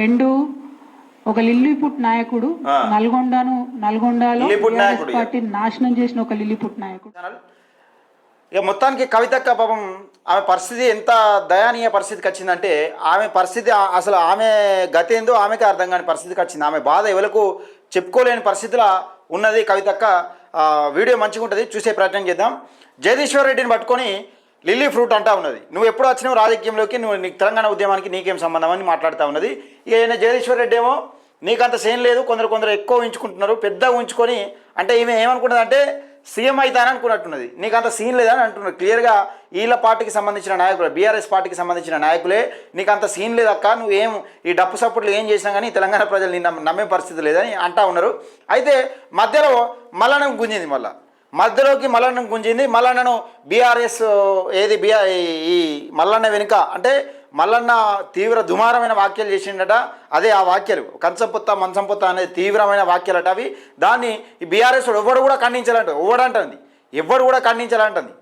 రెండు ఒక లిల్లీపుట్ నాయకుడు నల్గొండలో పార్టీ నాశనం చేసిన ఒక లిల్లీపుట్ నాయకుడు. ఇక మొత్తానికి కవితక్క పాపం ఆమె పరిస్థితి ఎంత దయానీయ పరిస్థితికి వచ్చిందంటే ఆమె పరిస్థితి అసలు ఆమె గతి ఏందో ఆమెకే అర్థం కాని పరిస్థితికి వచ్చింది. ఆమె బాధ ఎవరికి చెప్పుకోలేని పరిస్థితిలో ఉన్నది కవితక్క. వీడియో మంచిగా ఉంటుంది, చూసే ప్రయత్నం చేద్దాం. జగదీశ్వర్ రెడ్డిని పట్టుకొని లిల్లీ ఫ్రూట్ అంటా ఉన్నది. నువ్వు ఎప్పుడు వచ్చినావు రాజకీయంలోకి, నువ్వు నీకు తెలంగాణ ఉద్యమానికి నీకేం సంబంధం అని మాట్లాడుతూ ఉన్నది. ఇక జగదీశ్వర్ రెడ్డి ఏమో నీకంత సేమ్ లేదు, కొందరు ఎక్కువ ఉంచుకుంటున్నారు, పెద్దగా ఉంచుకొని. అంటే ఈమె ఏమనుకున్నది అంటే సీఎం అవుతానని అనుకున్నట్టున్నది. నీకు అంత సీన్ లేదని అంటున్నారు క్లియర్గా. వీళ్ళ పార్టీకి సంబంధించిన నాయకులు, బీఆర్ఎస్ పార్టీకి సంబంధించిన నాయకులే నీకు అంత సీన్ లేదక్క, నువ్వేం ఈ డప్పు సపోర్ట్లు ఏం చేసినా కానీ తెలంగాణ ప్రజలు నిన్న నమ్మే పరిస్థితి లేదని అంటా ఉన్నారు. అయితే మధ్యలో మల్లనం గుంజింది, మధ్యలోకి మల్లన్నం గుంజింది. మల్లన్నను బీఆర్ఎస్ ఈ మల్లన్న వెనుక అంటే మల్లన్న తీవ్ర దుమారమైన వ్యాఖ్యలు చేసిండట. అదే ఆ వ్యాఖ్యలు కంచంపొత్త మంచంపొత్త అనేది తీవ్రమైన వ్యాఖ్యలట అవి. దాన్ని ఈ బీఆర్ఎస్ ఎవరు కూడా ఖండించాలంట, ఎవరు కూడా ఖండించాలంటుంది.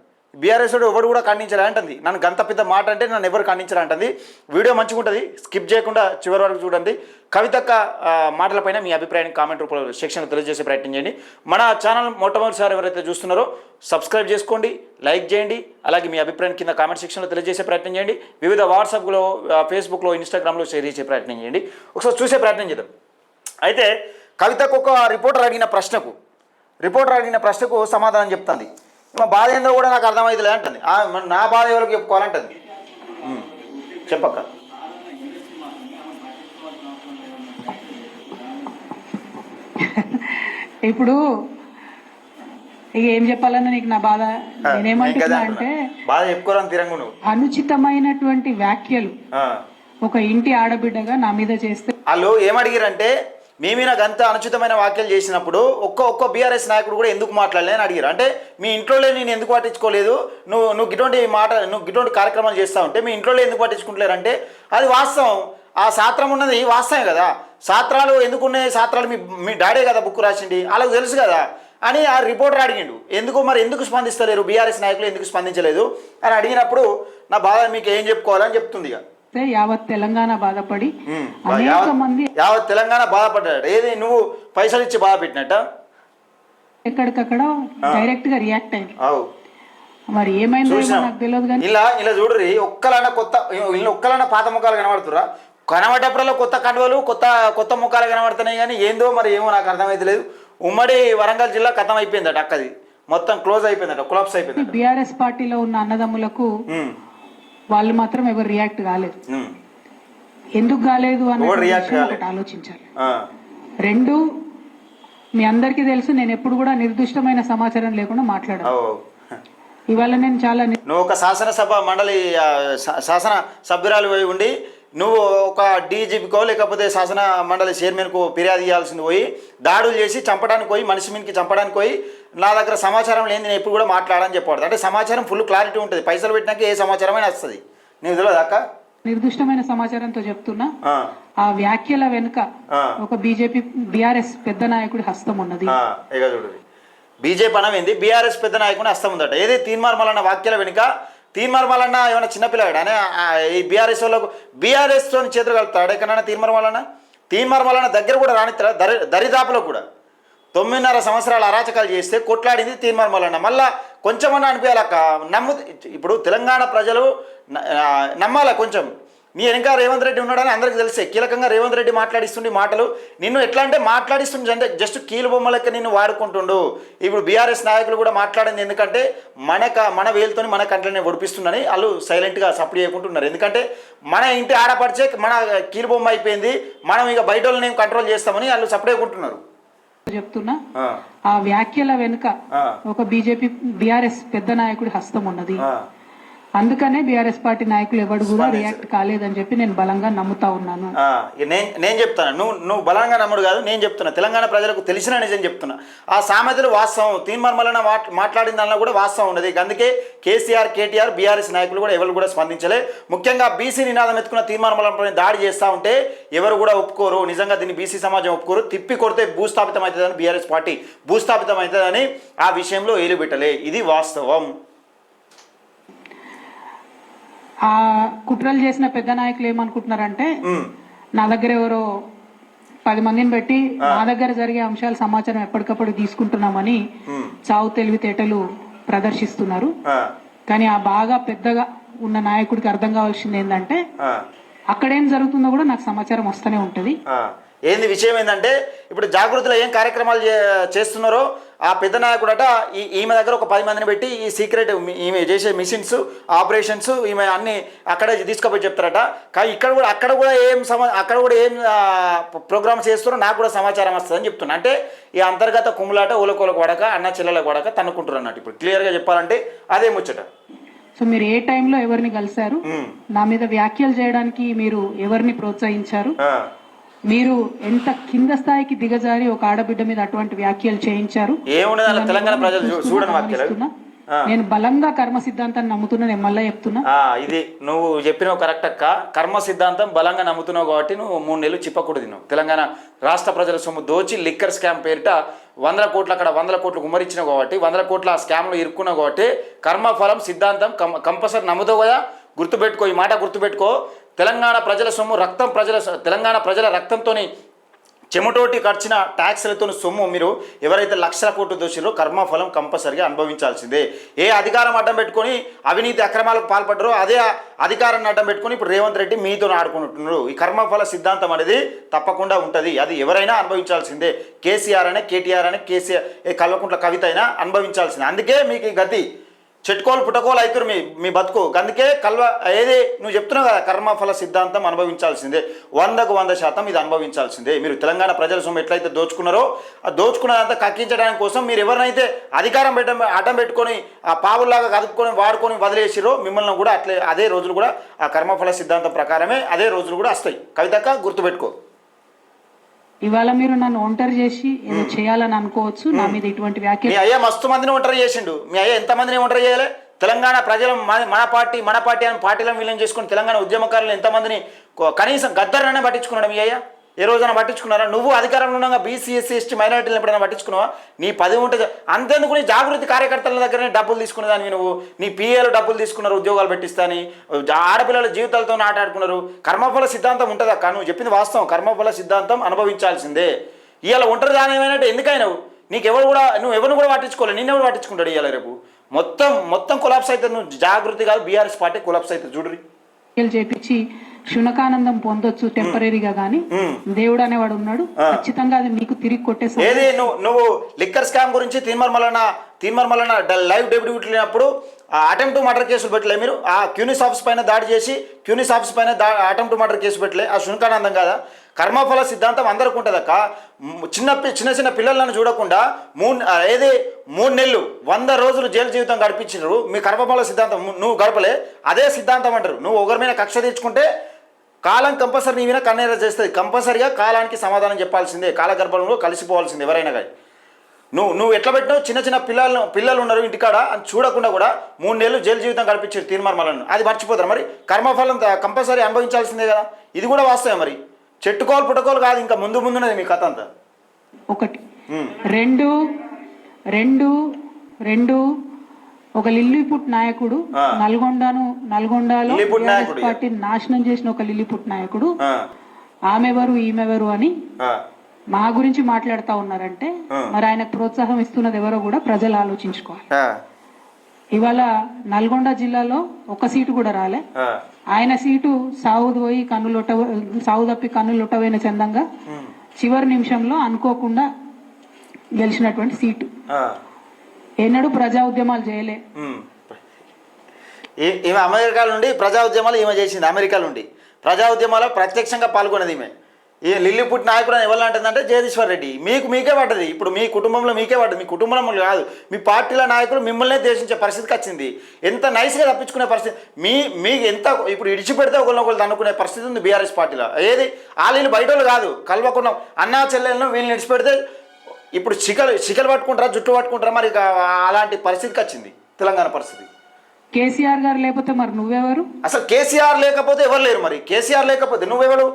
బీఆర్ఎస్ ఎవరు కూడా ఖండించాలంటుంది. నన్ను గంత పెద్ద మాట అంటే నన్ను ఎవరు ఖండించాలంటుంది. వీడియో మంచిగా ఉంటుంది, స్కిప్ చేయకుండా చివరి వరకు చూడండి. కవితక్క మాటలపైన మీ అభిప్రాయాన్ని కామెంట్ రూపంలో సెక్షన్లో తెలియజేసే ప్రయత్నం చేయండి. మన ఛానల్ మొట్టమొదటిసారి ఎవరైతే చూస్తున్నారో సబ్స్క్రైబ్ చేసుకోండి, లైక్ చేయండి. అలాగే మీ అభిప్రాయం కింద కామెంట్ సెక్షన్లో తెలియజేసే ప్రయత్నం చేయండి. వివిధ వాట్సాప్లో, ఫేస్బుక్లో, ఇన్స్టాగ్రామ్లో షేర్ చేసే ప్రయత్నం చేయండి. ఒకసారి చూసే ప్రయత్నం చేద్దాం. అయితే కవితకు ఒక రిపోర్టర్ అడిగిన ప్రశ్నకు సమాధానం చెప్తుంది. మా బాధ ఏందో కూడా నాకు అర్థమవుతుంది అంటుంది. నా బాధ ఎవరికి చెప్పుకోవాలంటుంది. చెప్పక్క. ఇప్పుడు ఇక ఏం చెప్పాలన్నా నీకు నా బాధ నేనేమంటున్నా అంటే బాధ చెప్పుకోవాలని తిరంగు నువ్వు అనుచితమైనటువంటి వ్యాఖ్యలు ఒక ఇంటి ఆడబిడ్డగా నా మీద చేస్తే వాళ్ళు ఏమడిగారంటే మీ మీద గంత అనుచితమైన వ్యాఖ్యలు చేసినప్పుడు ఒక్క బీఆర్ఎస్ నాయకుడు కూడా ఎందుకు మాట్లాడలే అని అడిగారు. అంటే మీ ఇంట్లోనే నేను ఎందుకు పట్టించుకోలేదు, నువ్వు గిటువంటి కార్యక్రమాలు చేస్తూ ఉంటే మీ ఇంట్లో ఎందుకు పట్టించుకుంటలేరంటే అది వాస్తవం. ఆ శాస్త్రం ఉన్నది వాస్తవమే కదా. శాస్త్రాలు ఎందుకున్నాయి, శాస్త్రాలు మీ డాడే కదా బుక్ రాసిండి, వాళ్ళకు తెలుసు కదా అని ఆ రిపోర్టర్ అడిగిండు. ఎందుకు స్పందిస్తలేరు బీఆర్ఎస్ నాయకులు, ఎందుకు స్పందించలేదు అని అడిగినప్పుడు నా బాధ మీకు ఏం చెప్పుకోవాలని చెప్తుంది. ఇక యావత్ తెలంగాణ బాధపడి అనేక మంది యావత్ తెలంగాణ బాధపడ్డాడు. ఏది నువ్వు పైసలు ఇచ్చి బాధ పెట్టినట్ట ఎక్కడికక్కడ డైరెక్ట్ గా రియాక్ట్ అయ్యారు. మరి ఏమైందో నాకు తెలియదు కానీ ఇలా చూడరి ఒక్కలన్నా పాత ముఖాలు కనబడుతురా, కనబడేప్పుడల్లా కొత్త కండువలు కొత్త ముఖాలు కనబడుతున్నాయి. కానీ ఏందో మరి ఏమో నాకు అర్థమైతే లేదు. ఉమ్మడి వరంగల్ జిల్లా ఖతం అయిపోయిందట, అక్కది మొత్తం క్లోజ్ అయిపోయిందట, కొలాప్స్ అయిపోయింది. బీఆర్ఎస్ పార్టీలో ఉన్న అన్నదమ్ములకు వాళ్ళు మాత్రం ఎవరు రియాక్ట్ కాలేదు. ఎందుకు కాలేదు అని ఒకటి ఆలోచించాలి. రెండు, మీ అందరికీ తెలుసు నేను ఎప్పుడు కూడా నిర్దిష్టమైన సమాచారం లేకుండా మాట్లాడాను. ఇవాళ నేను నువ్వు ఒక శాసనసభ మండలి శాసన సభ్యురాలు ఉండి నువ్వు ఒక డీజీపీకో లేకపోతే శాసన మండలి చైర్మన్కు ఫిర్యాదు చేయాల్సింది పోయి దాడులు చేసి చంపడానికి పోయి మనిషి మీదకి చంపడానికి పోయి నా దగ్గర సమాచారం లేని నేను ఎప్పుడు కూడా మాట్లాడాలని చెప్పకూడదు. అంటే సమాచారం ఫుల్ క్లారిటీ ఉంటుంది, పైసలు పెట్టినాక ఏ సమాచారం అయినా వస్తుంది. నీకు తెలియదు అక్క? నిర్దిష్టమైన సమాచారంతో చెప్తున్నా, ఆ వ్యాఖ్యల వెనుక ఒక బీఆర్ఎస్ పెద్ద నాయకుడి హస్తం ఉన్నది. బీజేపీ అనమైంది బీఆర్ఎస్ పెద్ద నాయకుని హస్తం ఉందట. ఏది తీన్మార్ మల్లన్న వ్యాఖ్యల వెనుక తీన్మార్ మల్లన్న ఏమైనా చిన్నపిల్లవాడు అనే ఈ బీఆర్ఎస్ వాళ్ళకు బీఆర్ఎస్తో చేతులు కలుపుతాడు ఎక్కడైనా తీన్మార్ మల్లన్న దగ్గర కూడా రానిస్తాడు. దరిదాపులో కూడా 9.5 సంవత్సరాల అరాచకాలు చేస్తే కొట్లాడింది తీన్మార్ మల్లన్న. మళ్ళా కొంచెమన్నా అనిపించాలక్క ఇప్పుడు తెలంగాణ ప్రజలు నమ్మాల కొంచెం. నీ వెనక రేవంత్ రెడ్డి ఉన్నాడని అందరికీ తెలిసే. కీలకంగా రేవంత్ రెడ్డి మాట్లాడిస్తుండే మాటలు నిన్ను ఎట్లా అంటే మాట్లాడిస్తుండే అంటే జస్ట్ కీలు బొమ్మలకి నిన్ను వాడుకుంటుండు. ఇప్పుడు బీఆర్ఎస్ నాయకులు కూడా మాట్లాడింది ఎందుకంటే మన వేలుతో మన కంట్లోనే ఒడిపిస్తుందని వాళ్ళు సైలెంట్గా సపోర్ట్ చేయకుంటున్నారు. ఎందుకంటే మన ఇంటి ఆడపడిచే మన కీలు బొమ్మ అయిపోయింది, మనం ఇక బయట వాళ్ళని కంట్రోల్ చేస్తామని వాళ్ళు సపోర్ట్ చేయకుంటున్నారు. చెప్తున్నా, ఆ వ్యాఖ్యల వెనుక ఒక బీఆర్ఎస్ పెద్ద నాయకుడి హస్తం ఉన్నది. అందుకనే బీఆర్ఎస్ పార్టీ నాయకులు ఎవరు కూడా రియాక్ట్ కాలేదని చెప్పి నేను బలంగా నమ్ముతా ఉన్నాను. నేను చెప్తాను, నువ్వు బలంగా నమ్ముడు కాదు, నేను చెప్తున్నా. తెలంగాణ ప్రజలకు తెలిసిన నిజం చెప్తున్నా. ఆ సామెతలు వాస్తవం. తీన్మార్ మల్లన్న మాట్లాడిన దానిలో కూడా వాస్తవం ఉన్నది. అందుకే కేసీఆర్, కేటీఆర్, బీఆర్ఎస్ నాయకులు కూడా ఎవరు కూడా స్పందించలే. ముఖ్యంగా బీసీ నినాదం ఎత్తుకున్న తీన్మార్ మల్లన్నపై దాడి చేస్తూ ఉంటే ఎవరు కూడా ఒప్పుకోరు. నిజంగా దీన్ని బీసీ సమాజం ఒప్పుకోరు. తిప్పి కొడితే భూస్థాపితం అవుతుందని బీఆర్ఎస్ పార్టీ భూస్థాపితం అవుతుందని ఆ విషయంలో ఏలు పెట్టలే. ఇది వాస్తవం. ఆ కుట్రలు చేసిన పెద్ద నాయకులు ఏమనుకుంటున్నారంటే నా దగ్గర ఎవరో 10 మందిని పెట్టి మా దగ్గర జరిగే అంశాల సమాచారం ఎప్పటికప్పుడు తీసుకుంటున్నామని చావు తెలివితేటలు ప్రదర్శిస్తున్నారు. కానీ ఆ బాగా పెద్దగా ఉన్న నాయకుడికి అర్థం కావాల్సింది ఏంటంటే అక్కడేం జరుగుతుందో కూడా నాకు సమాచారం వస్తూనే ఉంటుంది. ఏంది విషయం ఏంటంటే ఇప్పుడు జాగృతిలో ఏం కార్యక్రమాలు చేస్తున్నారో ఆ పెద్ద నాయకుడట ఈమె దగ్గర ఒక 10 మందిని పెట్టి ఈ సీక్రెట్ ఈమె చేసే మిషన్స్ ఆపరేషన్స్ ఈమె అన్ని అక్కడే తీసుకుపోయి చెప్తారట. కానీ అక్కడ కూడా ఏం ప్రోగ్రామ్స్ చేస్తారో నాకు కూడా సమాచారం వస్తుందని చెప్తున్నా. అంటే ఈ అంతర్గత కుమ్ములాట ఊలకోలకు పడక అన్న చెల్లెలకు పడక తన్నుకుంటారు అన్నట్టు. ఇప్పుడు క్లియర్గా చెప్పాలంటే అదే ముచ్చట. సో మీరు ఏ టైంలో ఎవరిని కలిశారు, నా మీద వ్యాఖ్యలు చేయడానికి మీరు ఎవరిని ప్రోత్సహించారు, మీరు ఎంత కింద స్థాయికి దిగజారి ఒక ఆడబిడ్డ మీద అటువంటి వ్యాఖ్యలు చేయించారు. తెలంగాణ ప్రజలు చూడని నేను బలంగా కర్మ సిద్ధాంతాన్ని నమ్ముతున్నా. నేను మళ్ళీ చెప్తున్నా, ఇది నువ్వు చెప్పినావు కరెక్ట్ అక్క. కర్మ సిద్ధాంతం బలంగా నమ్ముతున్నావు కాబట్టి నువ్వు 3 నెలలు చిప్పకూడదు. నువ్వు తెలంగాణ రాష్ట్ర ప్రజల సొమ్ము దోచి లిక్కర్ స్కామ్ పేరిట 100 కోట్లు అక్కడ 100 కోట్లు కుమ్మరించినావు కాబట్టి 100 కోట్ల ఆ స్కామ్లో ఇరుక్కున్నావు కాబట్టి కర్మఫలం సిద్ధాంతం కంపల్సరీ నమ్ముతావు కదా. గుర్తుపెట్టుకో, ఈ మాట గుర్తుపెట్టుకో. తెలంగాణ ప్రజల సొమ్ము తెలంగాణ ప్రజల రక్తంతోని చెమటోటి ఖర్చిన ట్యాక్స్లతో సొమ్ము మీరు ఎవరైతే లక్షల కోట్లు దోషిరో కర్మఫలం కంపల్సరిగా అనుభవించాల్సిందే. ఏ అధికారం అడ్డం పెట్టుకొని అవినీతి అక్రమాలకు పాల్పడ్డారో అదే అధికారాన్ని అడ్డం పెట్టుకొని ఇప్పుడు రేవంత్ రెడ్డి మీతో ఆడుకుంటున్నారు. ఈ కర్మఫల సిద్ధాంతం అనేది తప్పకుండా ఉంటుంది. అది ఎవరైనా అనుభవించాల్సిందే. కేసీఆర్ అనే, కేటీఆర్ అనే, కల్వకుంట్ల కవిత అయినా అనుభవించాల్సిందే. అందుకే మీకు ఈ గతి చెట్టుకోలు పుట్టకోలు అవుతారు మీ బతుకు. అందుకే ఏది నువ్వు చెప్తున్నావు కదా, కర్మఫల సిద్ధాంతం అనుభవించాల్సిందే. 100కు 100% ఇది అనుభవించాల్సిందే. మీరు తెలంగాణ ప్రజల సొమ్ము ఎట్లయితే దోచుకున్నారో ఆ దోచుకున్నదంతా కక్కించడానికి కోసం మీరు ఎవరినైతే అధికారం అడ్డం పెట్టుకొని ఆ పావుల్లాగా కదుపుకొని వాడుకొని వదిలేసిరో మిమ్మల్ని కూడా అదే రోజులు కూడా ఆ కర్మఫల సిద్ధాంతం ప్రకారమే అదే రోజులు కూడా వస్తాయి. కవితక్క గుర్తుపెట్టుకో. ఇవాళ మీరు నన్ను ఒంటరి చేసి ఏదో చేయాలని అనుకోవచ్చు. నా మీద ఇటువంటి వ్యాఖ్యలు. మీ అయ్యా మస్తు మందిని ఒంటరి చేసిండు. మీ అయ్యా ఎంతమందిని ఒంటరి చేయాలి? తెలంగాణ ప్రజలు మన పార్టీ అని పార్టీలను విలీనం చేసుకుని తెలంగాణ ఉద్యమకారులు ఎంతమందిని కనీసం గద్దర్నే పట్టించుకున్నాడు మీ అయ్యా? ఏ రోజైనా పట్టించుకున్నారా? నువ్వు అధికారంలో ఉండగా బీసీ ఎస్సీ ఎస్టీ మైనారిటీలను ఎప్పుడైనా పట్టించుకున్నావా? నీ 10 ఉంటుంది అంతేందుకు నీ జాగృతి కార్యకర్తల దగ్గరనే డబ్బులు తీసుకునేదాన్ని నువ్వు. నీ పిఏలు డబ్బులు తీసుకున్నారు ఉద్యోగాలు పెట్టిస్తాని, ఆడపిల్లల జీవితాలతో ఆటాడుకున్నారు. కర్మఫల సిద్ధాంతం ఉంటుంది అక్క. నువ్వు చెప్పింది వాస్తవం. కర్మఫల సిద్ధాంతం అనుభవించాల్సిందే. ఇవాళ ఒంటరి దాని ఏమైనట్టు ఎందుకైనావు? నువ్వు ఎవరు కూడా పట్టించుకోలేదు. నిన్నెవరు పట్టించుకుంటాడు? ఇవాళ రేపు మొత్తం కొలాప్స్ అవుతుంది. నువ్వు జాగృతి కాదు బీఆర్ఎస్ పార్టీ కొలాప్స్ అవుతుంది. చూడరి చేపించి శునకానందం పొందొచ్చు టెంపరీగా, కానీ దేవుడు అనేవాడు ఉన్నాడు. ఖచ్చితంగా అది మీకు తిరిగి కొట్టేసి. ఏది నువ్వు లిక్కర్ స్కామ్ గురించి తీన్మర్మలన లైవ్ డెబ్యూట్ లేనప్పుడు అటెంప్ట్ మర్డర్ కేసులు పెట్టలే మీరు? ఆ క్యూనిస్ ఆఫీస్ పైన దాడి చేసి క్యూనిస్ ఆఫీస్ పైన అటెంప్ట్ మర్డర్ కేసు పెట్టలే? ఆ శునకానందం కదా. కర్మఫల సిద్ధాంతం అందరికి ఉంటుంది అక్క. చిన్న పిల్లలను చూడకుండా 3 నెలలు 100 రోజులు జైలు జీవితం గడిపించారు. మీ కర్మఫల సిద్ధాంతం నువ్వు గడపలే. అదే సిద్ధాంతం అంటారు. నువ్వు ఒకరి మీద కక్ష తెచ్చుకుంటే కాలం కంపల్సరీ నీ మీద కన్నెర చేస్తుంది. కంపల్సరీగా కాలానికి సమాధానం చెప్పాల్సిందే. కాలగర్భంలో కలిసిపోవాల్సిందే ఎవరైనా కానీ. నువ్వు ఎట్లా పెట్టినావు? చిన్న పిల్లలు ఉన్నారు ఇంటికాడ అని చూడకుండా కూడా 3 నెలలు జైలు జీవితం గడిపించారు తీర్మార్మలను. అది మర్చిపోతారు. మరి కర్మఫలం కంపల్సరీ అనుభవించాల్సిందే కదా. ఇది కూడా వాస్తవం. మరి చెట్టుకోలు పుట్టకోలు కాదు, ఇంకా ముందున్నది మీ కథ అంతా. 1 2 ఒక లిల్లీపుట్ నాయకుడు నల్గొండలో పార్టీ నాశనం చేసిన ఒక లిల్లీపుట్ నాయకుడు ఆమెవరు ఈమెవరు అని మా గురించి మాట్లాడుతూ ఉన్నారంటే మరి ఆయనకు ప్రోత్సాహం ఇస్తున్నది ఎవరో కూడా ప్రజలు ఆలోచించుకోవాలి. ఇవాళ నల్గొండ జిల్లాలో 1 సీటు కూడా రాలే. ఆయన సీటు సావు తప్పి కన్నులొట్టపోయిన చందంగా చివరి నిమిషంలో అనుకోకుండా గెలిచినటువంటి సీటు. ఎన్నడూ ప్రజా ఉద్యమాలు చేయలే. ఈమె అమెరికా నుండి ప్రజా ఉద్యమాలు ఈమె చేసింది. అమెరికా నుండి ప్రజా ఉద్యమాల్లో ప్రత్యక్షంగా పాల్గొన్నది ఈమె. ఈ లిల్లీపుట్ నాయకుడు అని ఎవరు అంటుందంటే జగదీశ్వర్ రెడ్డి. మీకే పడ్డది. ఇప్పుడు మీ కుటుంబంలో మీకే పడ్డది. మీ కుటుంబంలో కాదు, మీ పార్టీల నాయకులు మిమ్మల్నే దేశించే పరిస్థితికి వచ్చింది. ఎంత నైస్గా తప్పించుకునే పరిస్థితి. మీకు ఎంత ఇప్పుడు ఇడిచిపెడితే ఒకరినొకరు అనుకునే పరిస్థితి ఉంది బీఆర్ఎస్ పార్టీలో. ఏది వాళ్ళు బయట వాళ్ళు కాదు, కలవకుండా అన్నా చెల్లెలను వీళ్ళని ఇడిచిపెడితే ఇప్పుడు శిఖలు పట్టుకుంటారా, జుట్టు పట్టుకుంటారా? మరి అలాంటి పరిస్థితికి వచ్చింది తెలంగాణ పరిస్థితి. కేసీఆర్ గారు లేకపోతే మరి నువ్వెవరు? అసలు కేసీఆర్ లేకపోతే ఎవరు లేరు. మరి కేసీఆర్ లేకపోతే నువ్వెవరు?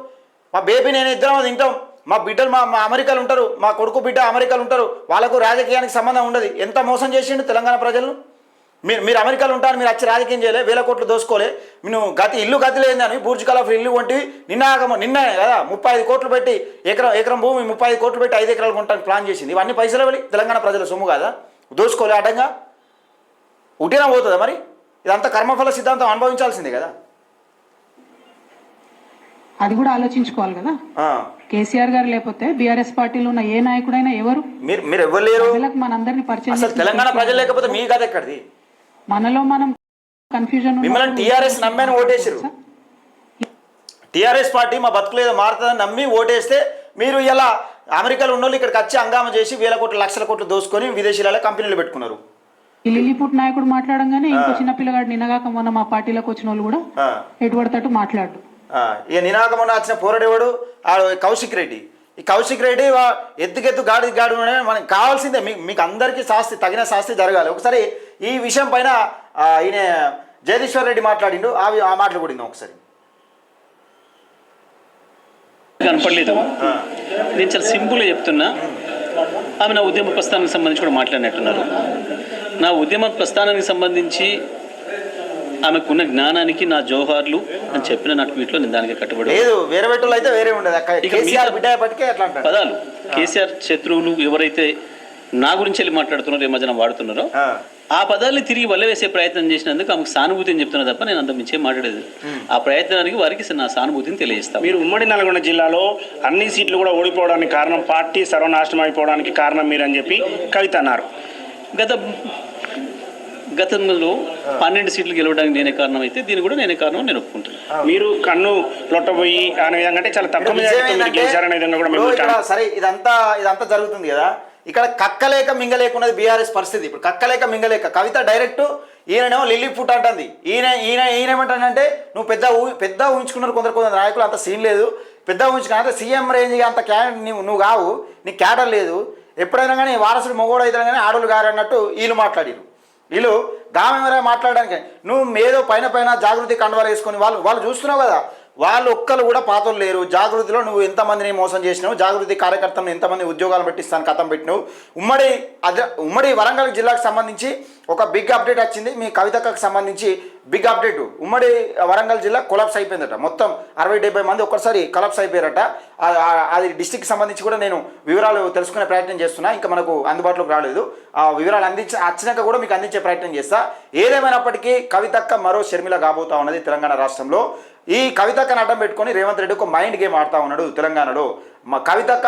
మా బేబీ నేను ఇద్దరం తింటాం. మా బిడ్డలు మా అమెరికాలు ఉంటారు. మా కొడుకు బిడ్డ అమెరికాలు ఉంటారు. వాళ్ళకు రాజకీయానికి సంబంధం ఉండదు. ఎంత మోసం చేసిండు తెలంగాణ ప్రజలను. మీరు అమెరికాలో ఉంటారు, మీరు వచ్చి రాజకీయం చేయలే, 1000 కోట్లు దోసుకోలే, నేను ఇల్లు గతి లేదని బూర్జ్ ఖలీఫా ఇల్లు కొంటి నిన్నే కదా 35 కోట్లు పెట్టి ఎకరం భూమి 35 కోట్లు పెట్టి 5 ఎకరాలు కొనడానికి ప్లాన్ చేసింది. ఇవన్నీ పైసలు వెళ్ళి తెలంగాణ ప్రజల సొమ్ము కదా, దోసుకోలే అడ్డంగా ఉట్టినా పోతుందా? మరి ఇదంతా కర్మఫల సిద్ధాంతం అనుభవించాల్సిందే కదా. అది కూడా ఆలోచించుకోవాలి కదా. కేసీఆర్ గారు లేకపోతే బీఆర్ఎస్ పార్టీలో ఉన్న ఏ నాయకుడైనా ఎవరు మీరు ఎవరు లేరు, మనందరినీ పరిచయం అసలు తెలంగాణ ప్రజలు లేకపోతే మీ కథ ఎక్కడిది? మనలో మనం కన్ఫ్యూజన్. మిమ్మల్ని టీఆర్ఎస్ నమ్మని ఓటేసారు, టీఆర్ఎస్ పార్టీ మా బతుకులేదో మారుతుందని నమ్మి ఓటేస్తే మీరు ఇలా అమెరికాలో ఉన్న వాళ్ళు ఇక్కడికి వచ్చి హంగామా చేసి 1000 కోట్లు 1,00,000 కోట్లు దోసుకొని విదేశీలలో కంపెనీలు పెట్టుకున్నారు. ఈ లిల్లీపుట్ నాయకుడు మాట్లాడంగానే ఇంకో చిన్న పిల్లగాడు నిన్నగాక మొన్న మా పార్టీలోకి వచ్చిన వాళ్ళు కూడా ఎటుపడతట్టు మాట్లాడు. ఇక నినాక మొన్న వచ్చిన పోరాడేవాడు కౌశిక్ రెడ్డి. ఈ కౌశిక్ రెడ్డి ఎత్తుకెత్తు గాడు మనకి కావాల్సిందే, మీకు అందరికీ తగిన శాస్తి జరగాలి. ఒకసారి ఈ విషయం పైన ఈయన జగదీశ్వర్ రెడ్డి మాట్లాడిండు, ఆ మాటలు కూడా ఒకసారి. కనపడలేదు. నేను చాలా సింపుల్గా చెప్తున్నా. ఆమె నా ఉద్యమ ప్రస్థానానికి సంబంధించి కూడా మాట్లాడినట్టున్నారు. నా ఉద్యమ ప్రస్థానానికి సంబంధించి ఆమెకున్న జ్ఞానానికి నా జోహార్లు అని చెప్పిన నా ట్వీట్లో నేను దానికి కట్టుబడి పదాలు కేసీఆర్ శత్రువులు ఎవరైతే నా గురించి వెళ్ళి మాట్లాడుతున్నారో ఈ మధ్యన వాడుతున్నారో ఆ పదాన్ని తిరిగి వల్లవేసే ప్రయత్నం చేసినందుకు ఆమెకు సానుభూతిని చెప్తున్నా తప్ప నేను అంత మించే మాట్లాడేది. ఆ ప్రయత్నానికి వారికి నా సానుభూతిని తెలియజేస్తాను. మీరు ఉమ్మడి నల్గొండ జిల్లాలో అన్ని సీట్లు కూడా ఓడిపోవడానికి కారణం పార్టీ సర్వనాశనం అయిపోవడానికి కారణం మీరు అని చెప్పి కవిత అన్నారు. గతంలో 12 సీట్లు గెలవడానికి నేనే కారణం అయితే దీన్ని కూడా నేనే కారణం నేను ఒప్పుకుంటాను. మీరు కన్ను లొట్టబోయి అనే విధంగా అంటే చాలా తక్కువ గెలిచారనే విధంగా కూడా సరే ఇదంతా జరుగుతుంది కదా. ఇక్కడ కక్కలేక మింగలేకున్నది బీఆర్ఎస్ పరిస్థితి. ఇప్పుడు కక్కలేక మింగలేక కవిత డైరెక్ట్ ఈయనేమో లిల్లీ ఫుట్ అంటుంది. ఈయనేమంటానంటే నువ్వు పెద్ద ఊహించుకున్నారు కొందరు నాయకులు, అంత సీన్ లేదు, పెద్ద ఊహించుకున్నా అంటే సీఎం రేంజ్ అంత నువ్వు కావు, నీకు క్యాడర్ లేదు, ఎప్పుడైనా కానీ వారసుడు మొగోడు అవుతాడు కానీ ఆడోళ్ళు గారు అన్నట్టు వీళ్ళు మాట్లాడారు. వీళ్ళు దామెవరా మాట్లాడడానికి నువ్వు ఏదో పైన జాగృతి కండవాలు వేసుకొని వాళ్ళు చూస్తున్నావు కదా, వాళ్ళు ఒక్కరు కూడా పాతలు లేరు. జాగృతిలో నువ్వు ఎంతమందిని మోసం చేసినావు, జాగృతి కార్యకర్తలను ఎంతమంది ఉద్యోగాలు పెట్టిస్తాను కథం పెట్టినావు. ఉమ్మడి వరంగల్ జిల్లాకు సంబంధించి ఒక బిగ్ అప్డేట్ వచ్చింది. మీ కవితకు సంబంధించి బిగ్ అప్డేట్, ఉమ్మడి వరంగల్ జిల్లా కొలాప్స్ అయిపోయిందట. మొత్తం 60-70 మంది ఒక్కసారి కొలాప్స్ అయిపోయారట. అది డిస్టిక్కి సంబంధించి కూడా నేను వివరాలు తెలుసుకునే ప్రయత్నం చేస్తున్నా, ఇంకా మనకు అందుబాటులోకి రాలేదు. ఆ వివరాలు వచ్చినాక కూడా మీకు అందించే ప్రయత్నం చేస్తా. ఏదేమైనప్పటికీ కవితక్క మరో షర్మిల కాబోతా ఉన్నది తెలంగాణ రాష్ట్రంలో. ఈ కవితక్కను అడ్డం పెట్టుకొని రేవంత్ రెడ్డి ఒక మైండ్ గేమ్ ఆడుతూ ఉన్నాడు తెలంగాణలో. మా కవితక్క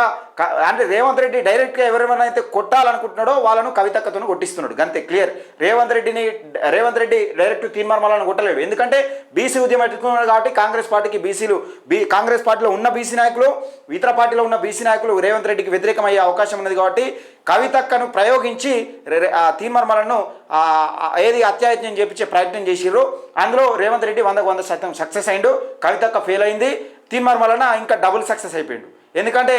అంటే రేవంత్ రెడ్డి డైరెక్ట్గా ఎవరెవరైతే కొట్టాలనుకుంటున్నాడో వాళ్ళను కవితక్కతో కొట్టిస్తున్నాడు, అంతే క్లియర్. రేవంత్ రెడ్డి డైరెక్ట్ తీర్మానాలను కొట్టలేడు, ఎందుకంటే బీసీ ఉద్యమం ఎట్టుకున్నాడు కాబట్టి కాంగ్రెస్ పార్టీకి కాంగ్రెస్ పార్టీలో ఉన్న బీసీ నాయకులు, ఇతర పార్టీలో ఉన్న బీసీ నాయకులు రేవంత్ రెడ్డికి వ్యతిరేకమయ్యే అవకాశం ఉన్నది కాబట్టి కవితక్కను ప్రయోగించి తీర్మానాలను అత్యాయత్నం చేపించే ప్రయత్నం చేసిర్రు. అందులో రేవంత్ రెడ్డి 100% సక్సెస్ అయిండు, కవితక్క ఫెయిల్ అయింది. తీర్మానం ఇంకా డబుల్ సక్సెస్ అయిపోయిండు. ఎందుకంటే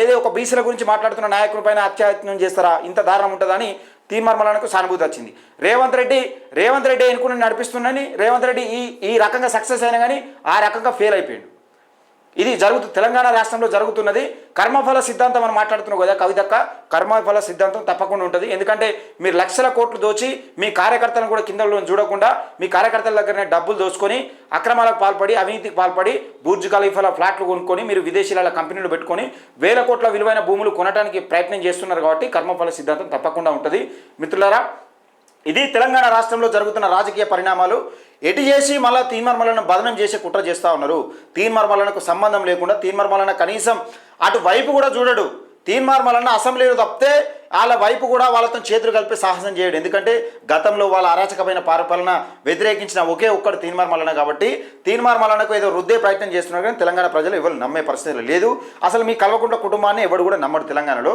ఏదో ఒక బీసీల గురించి మాట్లాడుతున్న నాయకుల పైన అత్యాయత్నం చేస్తారా, ఇంత దారుణం ఉంటుందని తీర్మానాలకు సానుభూతి వచ్చింది. రేవంత్ రెడ్డి ఎన్నుకుని నడిపిస్తుందని రేవంత్ రెడ్డి ఈ రకంగా సక్సెస్ అయినా కానీ ఆ రకంగా ఫెయిల్ అయిపోయాడు. ఇది తెలంగాణ రాష్ట్రంలో జరుగుతున్నది. కర్మఫల సిద్ధాంతం మనం మాట్లాడుతున్నాం కదా కవితక్క, కర్మఫల సిద్ధాంతం తప్పకుండా ఉంటుంది. ఎందుకంటే మీరు 1,00,000 కోట్లు దోచి మీ కార్యకర్తలను కూడా కిందలో చూడకుండా మీ కార్యకర్తల దగ్గరనే డబ్బులు దోచుకొని అక్రమాలకు పాల్పడి అవినీతికి పాల్పడి బుర్జ్ ఖలీఫాల ఫ్లాట్లు కొనుక్కొని మీరు విదేశీల కంపెనీలు పెట్టుకొని 1000 కోట్ల విలువైన భూములు కొనడానికి ప్రయత్నం చేస్తున్నారు కాబట్టి కర్మఫల సిద్ధాంతం తప్పకుండా ఉంటుంది. మిత్రులారా, ఇది తెలంగాణ రాష్ట్రంలో జరుగుతున్న రాజకీయ పరిణామాలు. ఎటు చేసి మళ్ళీ తీర్మానాలను బదనం చేసే కుట్ర చేస్తూ ఉన్నారు. తీర్మానాలకు సంబంధం లేకుండా తీర్మానాలను కనీసం అటువైపు కూడా చూడడు. తీర్మానాలను అసెంబ్లీలో తప్పితే వాళ్ళ వైపు కూడా వాళ్ళతో చేతులు కలిపి సాహసం చేయడు. ఎందుకంటే గతంలో వాళ్ళ అరాచకమైన పరిపాలన వ్యతిరేకించిన ఒకే ఒక్కడు తీర్మానాలన కాబట్టి తీర్మానాలకు ఏదో రుద్దే ప్రయత్నం చేస్తున్నారు. కానీ తెలంగాణ ప్రజలు ఎవరు నమ్మే పరిస్థితులు లేదు. అసలు మీ కల్వకుంట్ల కుటుంబాన్ని ఎవడు కూడా నమ్మడు తెలంగాణలో.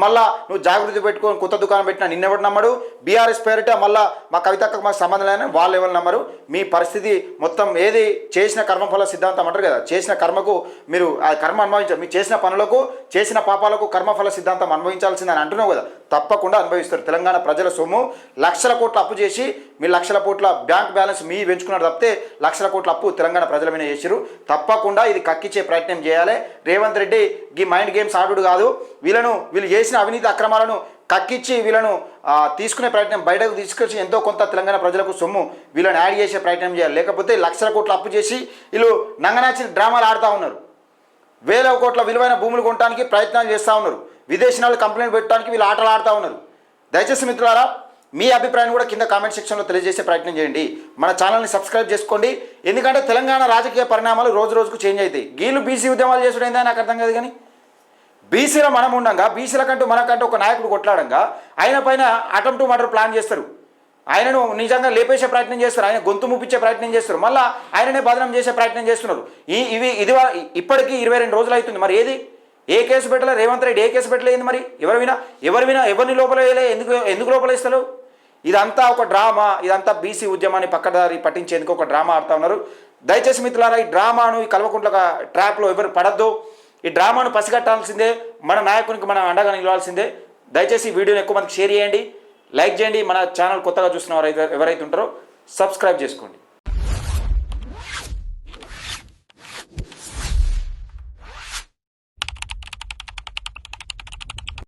మళ్ళా నువ్వు జాగృతి పెట్టుకొని కొత్త దుకాణం పెట్టినా నిన్నెవడు నమ్మడు. బీఆర్ఎస్ పేరిట మళ్ళీ మా కవితకు మాకు సంబంధం లేని వాళ్ళు ఎవరు నమ్మరు. మీ పరిస్థితి మొత్తం ఏది చేసిన కర్మఫల సిద్ధాంతం అంటారు కదా, చేసిన కర్మకు మీరు ఆ కర్మ అనుభవించారు. మీరు చేసిన పనులకు చేసిన పాపాలకు కర్మఫల సిద్ధాంతం అనుభవించాల్సిందని అంటున్నావు కదా, తప్పకుండా అనుభవిస్తారు. తెలంగాణ ప్రజల సొమ్ము 1,00,000 కోట్ల అప్పు చేసి మీ 1,00,000 కోట్ల బ్యాంక్ బ్యాలెన్స్ మీ పెంచుకున్నారు తప్పితే 1,00,000 కోట్ల అప్పు తెలంగాణ ప్రజల మీద చేసిరు. తప్పకుండా ఇది కక్కిచ్చే ప్రయత్నం చేయాలి. రేవంత్ రెడ్డి మైండ్ గేమ్స్ ఆడుడు కాదు. వీళ్ళు చేసిన అవినీతి అక్రమాలను కక్కిచ్చి వీళ్ళను తీసుకునే ప్రయత్నం, బయటకు తీసుకొచ్చి ఎంతో కొంత తెలంగాణ ప్రజలకు సొమ్ము వీళ్ళని యాడ్ చేసే ప్రయత్నం చేయాలి. లేకపోతే లక్షల కోట్ల అప్పు చేసి వీళ్ళు నంగనాచిన డ్రామాలు ఆడుతూ ఉన్నారు. వేల కోట్ల విలువైన భూములు కొనడానికి ప్రయత్నాలు చేస్తూ ఉన్నారు. విదేశీయాలు కంప్లైంట్ పెట్టడానికి వీళ్ళు ఆటలు ఆడుతూ ఉన్నారు. దయచేసి మిత్రులారా, మీ అభిప్రాయం కూడా కింద కామెంట్ సెక్షన్లో తెలియజేసే ప్రయత్నం చేయండి. మన ఛానల్ని సబ్స్క్రైబ్ చేసుకోండి. ఎందుకంటే తెలంగాణ రాజకీయ పరిణామాలు రోజు రోజుకు చేంజ్ అవుతాయి. గీళ్ళు బీసీ ఉద్యమాలు చేసుడు ఏందా నాకు అర్థం కాదు. కానీ బీసీలో మనం ఉండగా, బీసీల కంటూ మనకంటూ ఒక నాయకుడు కొట్లాడంగా ఆయన పైన అటెంప్ట్ టు మర్డర్ ప్లాన్ చేస్తారు. ఆయనను నిజంగా లేపేసే ప్రయత్నం చేస్తారు. ఆయన గొంతు ముప్పించే ప్రయత్నం చేస్తారు. మళ్ళీ ఆయననే బదనం చేసే ప్రయత్నం చేస్తున్నారు. ఇప్పటికీ 22 రోజులు అవుతుంది. మరి ఏది ఏ కేసు పెట్టలే రేవంత్ రెడ్డి, ఏ కేసు పెట్టలేదు. మరి ఎవరిని లోపల వేయలే, ఎందుకు లోపల ఇస్తారు? ఇదంతా ఒక డ్రామా. ఇదంతా బీసీ ఉద్యమాన్ని పక్కదారి పట్టించేందుకు ఒక డ్రామా ఆడుతూ ఉన్నారు. దయచేసి మిత్రులారా, ఈ డ్రామాను, ఈ కల్వకుంట్ల ట్రాప్లో ఎవరు పడద్దు. ఈ డ్రామాను పసిగట్టాల్సిందే. మన నాయకునికి మనం అండగా నిలవాల్సిందే. దయచేసి ఈ వీడియోని ఎక్కువ మందికి షేర్ చేయండి, లైక్ చేయండి. మన ఛానల్ కొత్తగా చూస్తున్న ఎవరైతే ఉంటారో సబ్స్క్రైబ్ చేసుకోండి.